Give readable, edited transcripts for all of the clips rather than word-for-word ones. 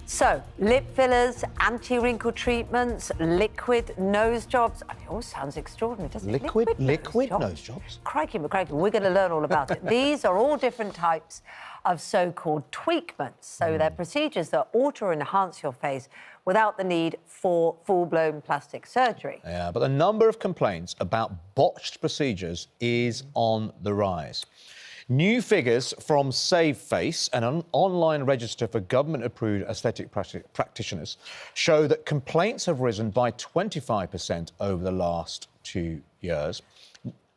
So, lip fillers, anti-wrinkle treatments, liquid nose jobs. I mean, it all sounds extraordinary, doesn't it? Liquid nose jobs? Crikey, McCrikey, we're going to learn all about it. These are all different types of so-called tweakments. So they're procedures that alter or enhance your face without the need for full-blown plastic surgery. Yeah, but the number of complaints about botched procedures is on the rise. New figures from Save Face, an online register for government-approved aesthetic practitioners, show that complaints have risen by 25% over the last 2 years.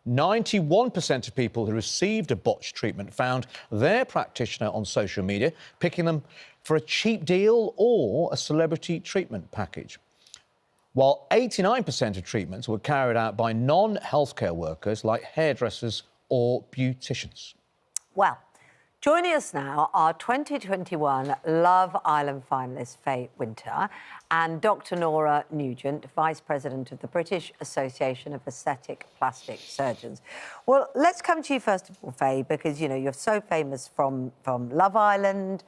91% of people who received a botched treatment found their practitioner on social media picking them for a cheap deal or a celebrity treatment package, while 89% of treatments were carried out by non-healthcare workers like hairdressers or beauticians. Well, joining us now are 2021 Love Island finalist Faye Winter and Dr Nora Nugent, Vice President of the British Association of Aesthetic Plastic Surgeons. Well, let's come to you first of all, Faye, because, you know, you're so famous from Love Island.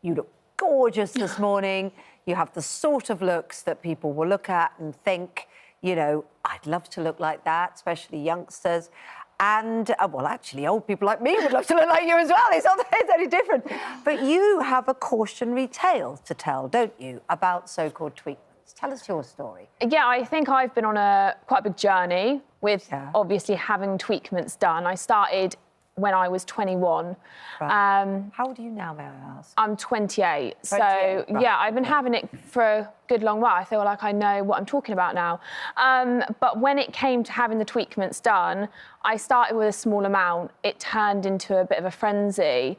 You look gorgeous this morning. You have the sort of looks that people will look at and think, you know, I'd love to look like that, especially youngsters. And, well, actually, old people like me would love to look like you as well. It's not any different. But you have a cautionary tale to tell, don't you, about so-called tweakments. Tell us your story. Yeah, I think I've been on quite a big journey with obviously having tweakments done. I started when I was 21. Right. How old are you now, may I ask? I'm 28. So, right. Yeah, I've been having it for a good long while. I feel like I know what I'm talking about now. But when it came to having the tweakments done, I started with a small amount. It turned into a bit of a frenzy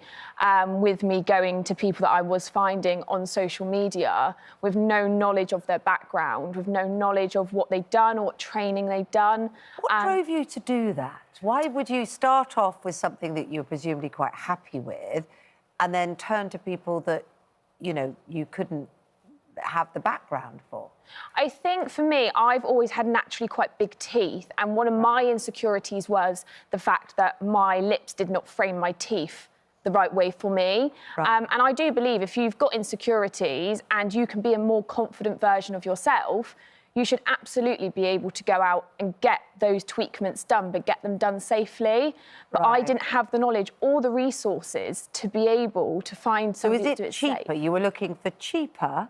with me going to people that I was finding on social media with no knowledge of their background, with no knowledge of what they'd done or what training they'd done. What drove you to do that? Why would you start off with something that you're presumably quite happy with and then turn to people that, you know, you couldn't have the background for? I think for me, I've always had naturally quite big teeth, and one of my insecurities was the fact that my lips did not frame my teeth the right way for me. Right. And I do believe if you've got insecurities and you can be a more confident version of yourself, you should absolutely be able to go out and get those tweakments done, but get them done safely. But I didn't have the knowledge or the resources to be able to find somebody to do it safe. So is it cheaper? You were looking for cheaper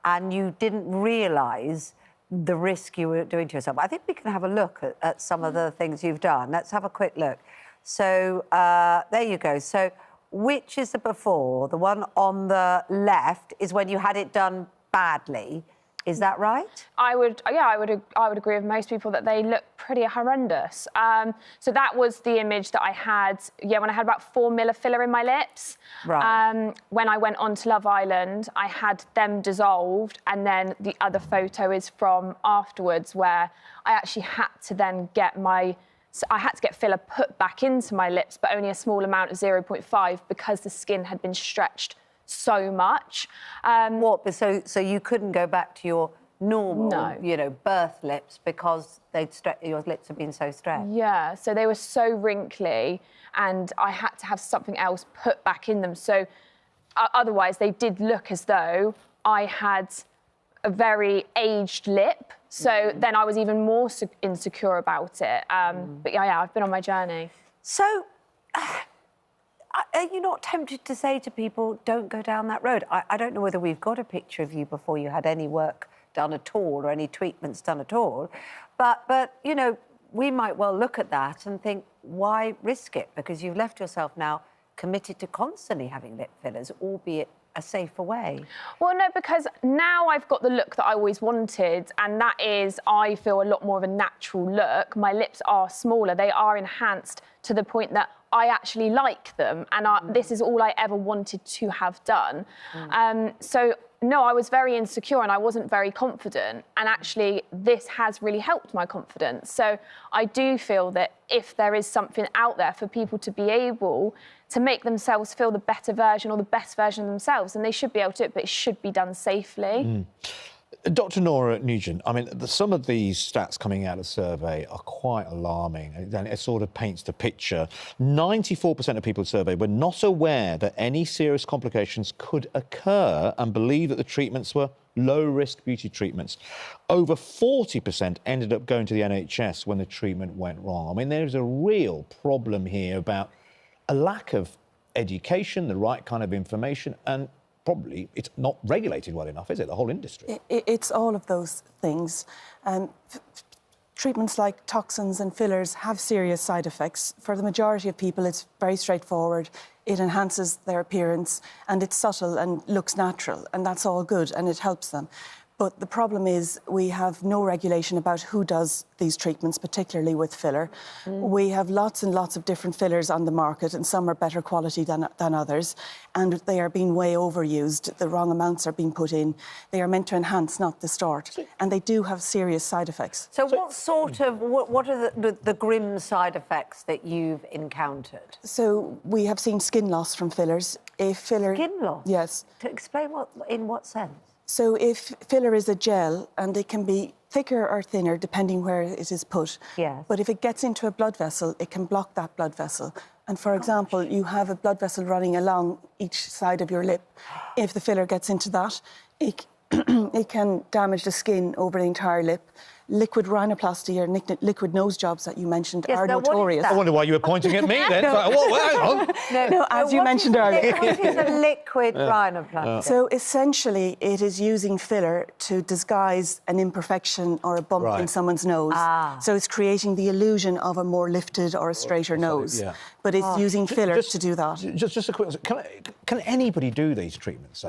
and you didn't realise the risk you were doing to yourself. I think we can have a look at some of the things you've done. Let's have a quick look. So, there you go. So, which is the before? The one on the left is when you had it done badly. Is that right? I would agree with most people that they look pretty horrendous. So that was the image that I had, when I had about 4 mil of filler in my lips. Right. When I went on to Love Island, I had them dissolved, and then the other photo is from afterwards, where I actually had to then get filler put back into my lips, but only a small amount of 0.5 because the skin had been stretched so much. So you couldn't go back to your normal, you know, birth lips because your lips had been so stretched? Yeah, so they were so wrinkly and I had to have something else put back in them. So otherwise they did look as though I had a very aged lip. So then I was even more insecure about it. But yeah, I've been on my journey. So, are you not tempted to say to people, don't go down that road? I don't know whether we've got a picture of you before you had any work done at all or any treatments done at all. But you know, we might well look at that and think, why risk it? Because you've left yourself now committed to constantly having lip fillers, albeit a safer way. Well, no, because now I've got the look that I always wanted, and that is, I feel a lot more of a natural look. My lips are smaller. They are enhanced to the point that I actually like them, and this is all I ever wanted to have done. So, no, I was very insecure and I wasn't very confident, and actually this has really helped my confidence. So I do feel that if there is something out there for people to be able to make themselves feel the better version or the best version of themselves, then they should be able to do it, but it should be done safely. Dr. Nora Nugent, I mean, some of these stats coming out of the survey are quite alarming, and it sort of paints the picture. 94% of people surveyed were not aware that any serious complications could occur and believe that the treatments were low-risk beauty treatments. Over 40% ended up going to the NHS when the treatment went wrong. I mean, there's a real problem here about a lack of education, the right kind of information, and probably it's not regulated well enough, is it, the whole industry? It's all of those things. Treatments like toxins and fillers have serious side effects. For the majority of people, it's very straightforward. It enhances their appearance and it's subtle and looks natural, and that's all good and it helps them. But the problem is we have no regulation about who does these treatments, particularly with filler. We have lots and lots of different fillers on the market, and some are better quality than others, and they are being way overused. The wrong amounts are being put in. They are meant to enhance, not distort, and they do have serious side effects. So what are the grim side effects that you've encountered? So we have seen skin loss from fillers. A filler... Skin loss? Yes. To explain in what sense? So if filler is a gel, and it can be thicker or thinner depending where it is put. Yes. But if it gets into a blood vessel, it can block that blood vessel. And for example, you have a blood vessel running along each side of your lip. If the filler gets into that, it can damage the skin over the entire lip. Liquid rhinoplasty or liquid nose jobs that you mentioned are notorious. I wonder why you were pointing at me then. Hang on. No, as you mentioned earlier. What is a liquid rhinoplasty? So essentially, it is using filler to disguise an imperfection or a bump in someone's nose. So it's creating the illusion of a more lifted or a straighter nose. Yeah. But it's using filler to do that. Just a quick... Can anybody do these treatments?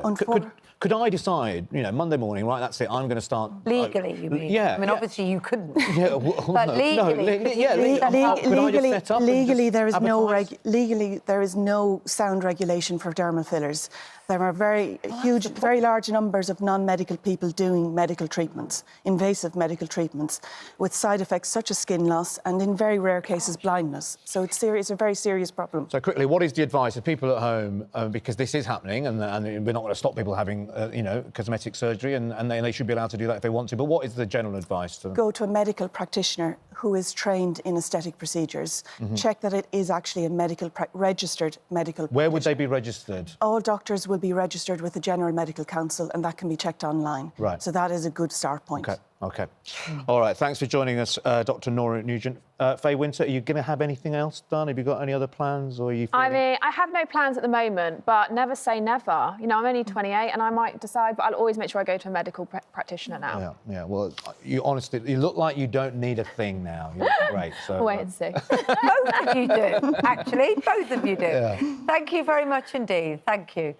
Could I decide, you know, Monday morning, right, that's it, I'm going to start... Legally, you mean? Yeah. I mean, obviously you couldn't. Yeah, but legally, there is there is no sound regulation for dermal fillers. There are very large numbers of non-medical people doing medical treatments, invasive medical treatments, with side effects such as skin loss and, in very rare cases, blindness. So it's a very serious problem. So quickly, what is the advice of people at home, because this is happening, and we're not going to stop people having, cosmetic surgery, and they should be allowed to do that if they want to, but what is the general advice to them? Go to a medical practitioner who is trained in aesthetic procedures. Check that it is actually a registered medical practitioner. Where would they be registered? All doctors will be registered with the General Medical Council, and that can be checked online. Right. So that is a good start point. OK. All right, thanks for joining us, Dr. Nora Nugent. Faye Winter, are you going to have anything else done? Have you got any other plans, or are you feeling... I mean, I have no plans at the moment, but never say never. You know, I'm only 28 and I might decide, but I'll always make sure I go to a medical practitioner now. Yeah, well, you honestly, you look like you don't need a thing now. You look great, so... Wait and see. Both of you do, actually. Both of you do. Yeah. Thank you very much indeed. Thank you.